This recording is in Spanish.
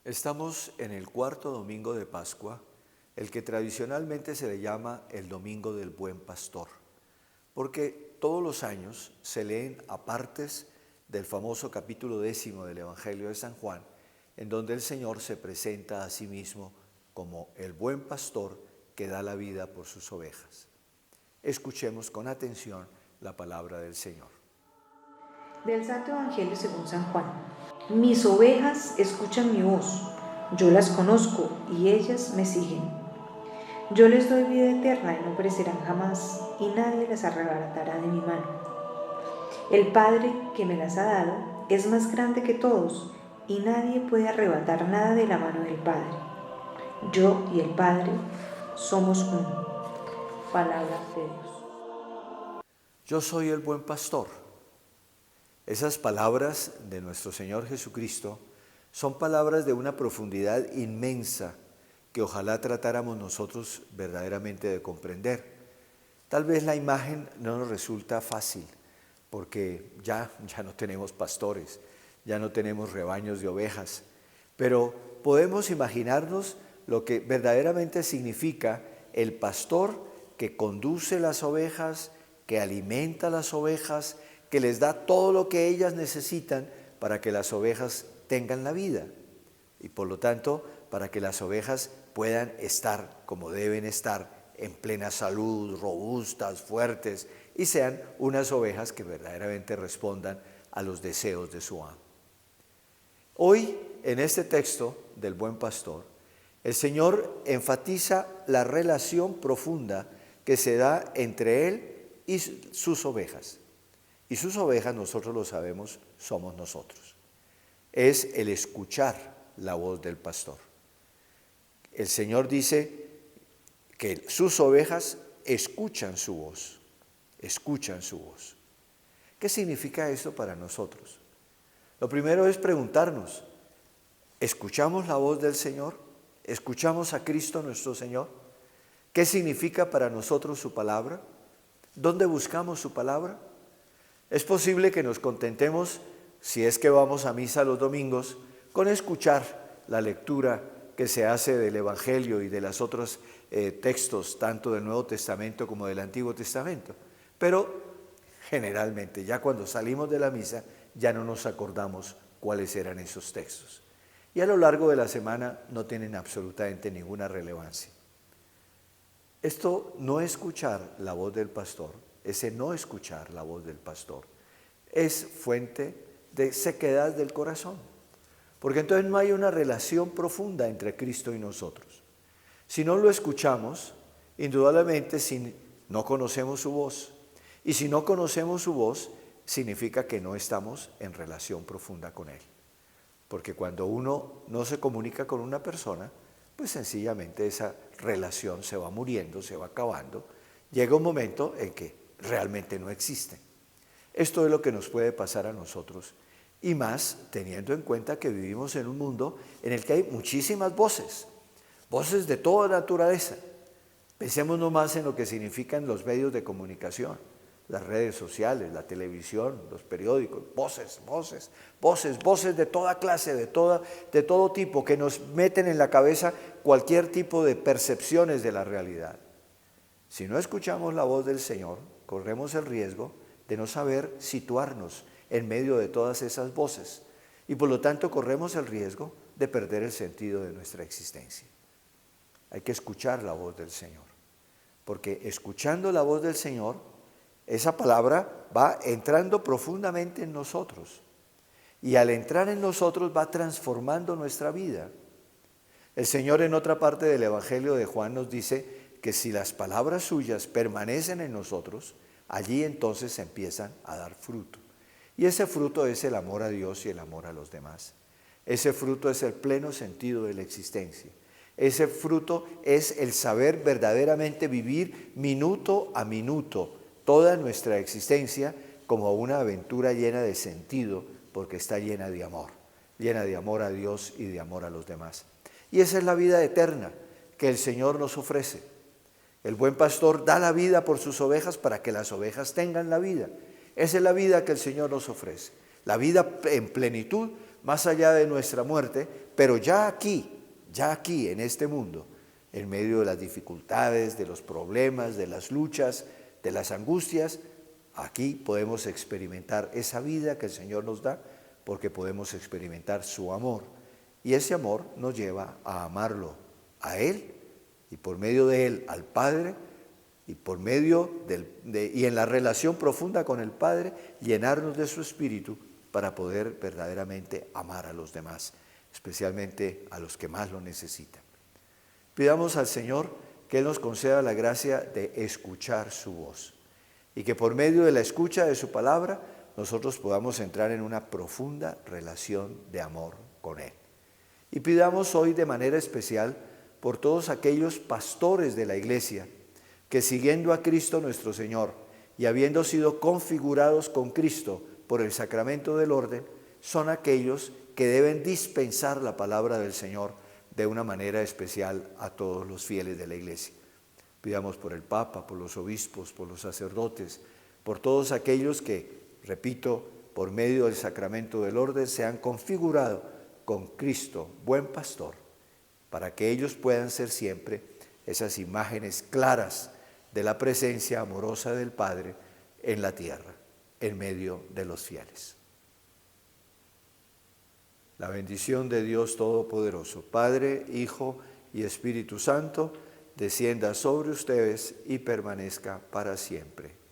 Estamos en el cuarto domingo de Pascua, el que tradicionalmente se le llama el Domingo del Buen Pastor, porque todos los años se leen apartes del famoso capítulo 10 del Evangelio de San Juan, en donde el Señor se presenta a sí mismo como el buen pastor que da la vida por sus ovejas. Escuchemos con atención la palabra del Señor. Del Santo Evangelio según San Juan. Mis ovejas escuchan mi voz, yo las conozco y ellas me siguen. Yo les doy vida eterna y no perecerán jamás, y nadie las arrebatará de mi mano. El Padre que me las ha dado es más grande que todos, y nadie puede arrebatar nada de la mano del Padre. Yo y el Padre somos uno. Palabra de Dios. Yo soy el buen pastor. Esas palabras de nuestro Señor Jesucristo son palabras de una profundidad inmensa que ojalá tratáramos nosotros verdaderamente de comprender. Tal vez la imagen no nos resulta fácil porque ya no tenemos pastores, ya no tenemos rebaños de ovejas, pero podemos imaginarnos lo que verdaderamente significa el pastor que conduce las ovejas, que alimenta las ovejas, que les da todo lo que ellas necesitan para que las ovejas tengan la vida y por lo tanto para que las ovejas puedan estar como deben estar, en plena salud, robustas, fuertes y sean unas ovejas que verdaderamente respondan a los deseos de su amo. Hoy, en este texto del buen pastor, el Señor enfatiza la relación profunda que se da entre Él y sus ovejas. Y sus ovejas, nosotros lo sabemos, somos nosotros. Es el escuchar la voz del pastor. El Señor dice que sus ovejas escuchan su voz, escuchan su voz. ¿Qué significa esto para nosotros? Lo primero es preguntarnos, ¿escuchamos la voz del Señor? ¿Escuchamos a Cristo nuestro Señor? ¿Qué significa para nosotros su palabra? ¿Dónde buscamos su palabra? Es posible que nos contentemos, si es que vamos a misa los domingos, con escuchar la lectura que se hace del Evangelio y de los otros textos, tanto del Nuevo Testamento como del Antiguo Testamento. Pero generalmente, ya cuando salimos de la misa, ya no nos acordamos cuáles eran esos textos. Y a lo largo de la semana no tienen absolutamente ninguna relevancia. Esto no escuchar la voz del pastor, ese no escuchar la voz del pastor, es fuente de sequedad del corazón, porque entonces no hay una relación profunda entre Cristo y nosotros. Si no lo escuchamos, indudablemente si no conocemos su voz, y si no conocemos su voz, significa que no estamos en relación profunda con Él. Porque cuando uno no se comunica con una persona, pues sencillamente esa relación se va muriendo, se va acabando. Llega un momento en que realmente no existen. Esto es lo que nos puede pasar a nosotros y más teniendo en cuenta que vivimos en un mundo en el que hay muchísimas voces, voces de toda naturaleza. Pensemos nomás en lo que significan los medios de comunicación, las redes sociales, la televisión, los periódicos, voces de toda clase, de todo tipo, que nos meten en la cabeza cualquier tipo de percepciones de la realidad. Si no escuchamos la voz del Señor, corremos el riesgo de no saber situarnos en medio de todas esas voces y por lo tanto corremos el riesgo de perder el sentido de nuestra existencia. Hay que escuchar la voz del Señor, porque escuchando la voz del Señor, esa palabra va entrando profundamente en nosotros y al entrar en nosotros va transformando nuestra vida. El Señor en otra parte del Evangelio de Juan nos dice que si las palabras suyas permanecen en nosotros, allí entonces empiezan a dar fruto. Y ese fruto es el amor a Dios y el amor a los demás. Ese fruto es el pleno sentido de la existencia. Ese fruto es el saber verdaderamente vivir minuto a minuto toda nuestra existencia como una aventura llena de sentido, porque está llena de amor a Dios y de amor a los demás. Y esa es la vida eterna que el Señor nos ofrece. El buen pastor da la vida por sus ovejas para que las ovejas tengan la vida. Esa es la vida que el Señor nos ofrece. La vida en plenitud más allá de nuestra muerte, pero ya aquí, en este mundo, en medio de las dificultades, de los problemas, de las luchas, de las angustias, aquí podemos experimentar esa vida que el Señor nos da, porque podemos experimentar su amor. Y ese amor nos lleva a amarlo a Él, y por medio de Él al Padre, y por medio y en la relación profunda con el Padre, llenarnos de su Espíritu para poder verdaderamente amar a los demás, especialmente a los que más lo necesitan. Pidamos al Señor que Él nos conceda la gracia de escuchar su voz y que por medio de la escucha de su palabra nosotros podamos entrar en una profunda relación de amor con Él. Y pidamos hoy de manera especial por todos aquellos pastores de la iglesia que, siguiendo a Cristo nuestro Señor y habiendo sido configurados con Cristo por el sacramento del orden, son aquellos que deben dispensar la palabra del Señor de una manera especial a todos los fieles de la iglesia. Pidamos por el Papa, por los obispos, por los sacerdotes, por todos aquellos que, repito, por medio del sacramento del orden se han configurado con Cristo, buen pastor, para que ellos puedan ser siempre esas imágenes claras de la presencia amorosa del Padre en la tierra, en medio de los fieles. La bendición de Dios Todopoderoso, Padre, Hijo y Espíritu Santo, descienda sobre ustedes y permanezca para siempre.